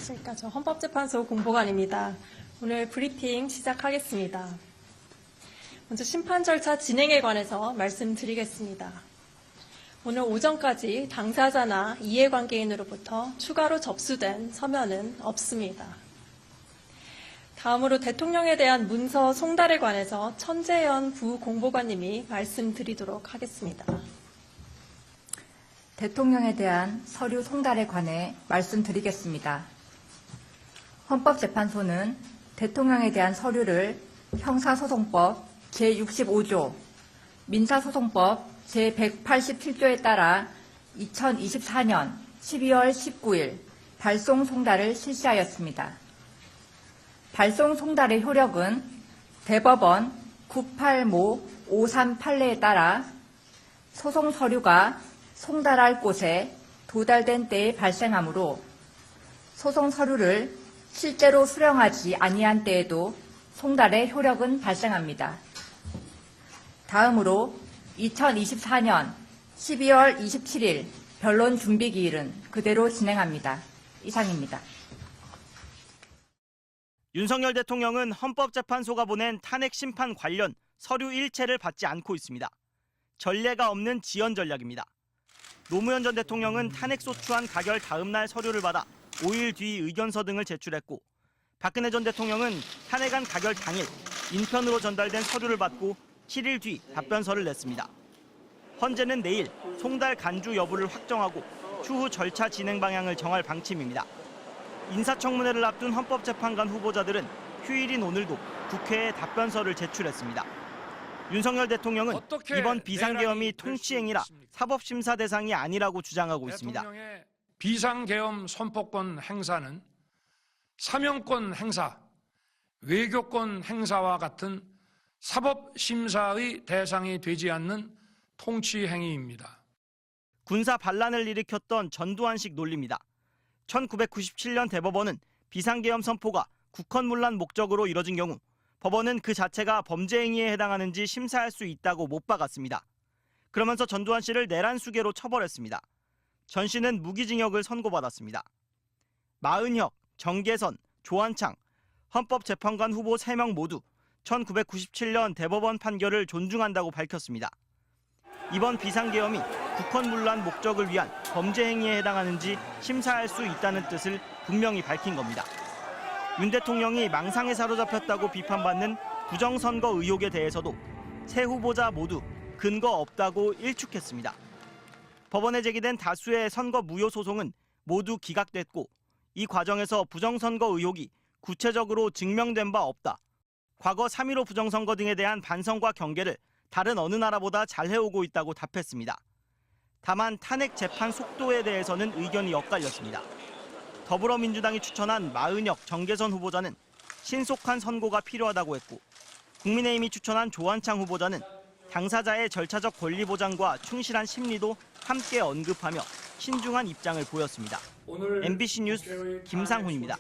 안녕하십니까. 저 헌법재판소 공보관입니다. 오늘 브리핑 시작하겠습니다. 먼저 심판 절차 진행에 관해서 말씀드리겠습니다. 오늘 오전까지 당사자나 이해관계인으로부터 추가로 접수된 서면은 없습니다. 다음으로 대통령에 대한 문서 송달에 관해서 천재현 부공보관님이 말씀드리도록 하겠습니다. 대통령에 대한 서류 송달에 관해 말씀드리겠습니다. 헌법재판소는 대통령에 대한 서류를 형사소송법 제65조, 민사소송법 제187조에 따라 2024년 12월 19일 발송 송달을 실시하였습니다. 발송 송달의 효력은 대법원 980 53 판례에 따라 소송 서류가 송달할 곳에 도달된 때에 발생하므로 소송 서류를 실제로 수령하지 아니한 때에도 송달의 효력은 발생합니다. 다음으로 2024년 12월 27일 변론 준비 기일은 그대로 진행합니다. 이상입니다. 윤석열 대통령은 헌법재판소가 보낸 탄핵 심판 관련 서류 일체를 받지 않고 있습니다. 전례가 없는 지연 전략입니다. 노무현 전 대통령은 탄핵 소추안 가결 다음 날 서류를 받아 5일 뒤 의견서 등을 제출했고, 박근혜 전 대통령은 탄핵안 가결 당일 인편으로 전달된 서류를 받고 7일 뒤 답변서를 냈습니다. 헌재는 내일 송달 간주 여부를 확정하고 추후 절차 진행 방향을 정할 방침입니다. 인사청문회를 앞둔 헌법재판관 후보자들은 휴일인 오늘도 국회에 답변서를 제출했습니다. 윤석열 대통령은 이번 비상계엄이 통치행위라 사법심사 대상이 아니라고 주장하고 있습니다. 대통령의 비상계엄 선포권 행사는 사명권 행사, 외교권 행사와 같은 사법심사의 대상이 되지 않는 통치행위입니다. 군사 반란을 일으켰던 전두환식 논리입니다. 1997년 대법원은 비상계엄 선포가 국헌문란 목적으로 이뤄진 경우 법원은 그 자체가 범죄 행위에 해당하는지 심사할 수 있다고 못 박았습니다. 그러면서 전두환 씨를 내란수괴로 처벌했습니다. 전 씨는 무기징역을 선고받았습니다. 마은혁, 정계선, 조한창, 헌법재판관 후보 3명 모두 1997년 대법원 판결을 존중한다고 밝혔습니다. 이번 비상계엄이 국헌문란 목적을 위한 범죄 행위에 해당하는지 심사할 수 있다는 뜻을 분명히 밝힌 겁니다. 윤 대통령이 망상에 사로잡혔다고 비판받는 부정선거 의혹에 대해서도 세 후보자 모두 근거 없다고 일축했습니다. 법원에 제기된 다수의 선거 무효 소송은 모두 기각됐고, 이 과정에서 부정선거 의혹이 구체적으로 증명된 바 없다. 과거 3.15 부정선거 등에 대한 반성과 경계를 다른 어느 나라보다 잘 해오고 있다고 답했습니다. 다만 탄핵 재판 속도에 대해서는 의견이 엇갈렸습니다. 더불어민주당이 추천한 마은혁, 정계선 후보자는 신속한 선고가 필요하다고 했고, 국민의힘이 추천한 조한창 후보자는 당사자의 절차적 권리 보장과 충실한 심리도 함께 언급하며 신중한 입장을 보였습니다. MBC 뉴스 김상훈입니다.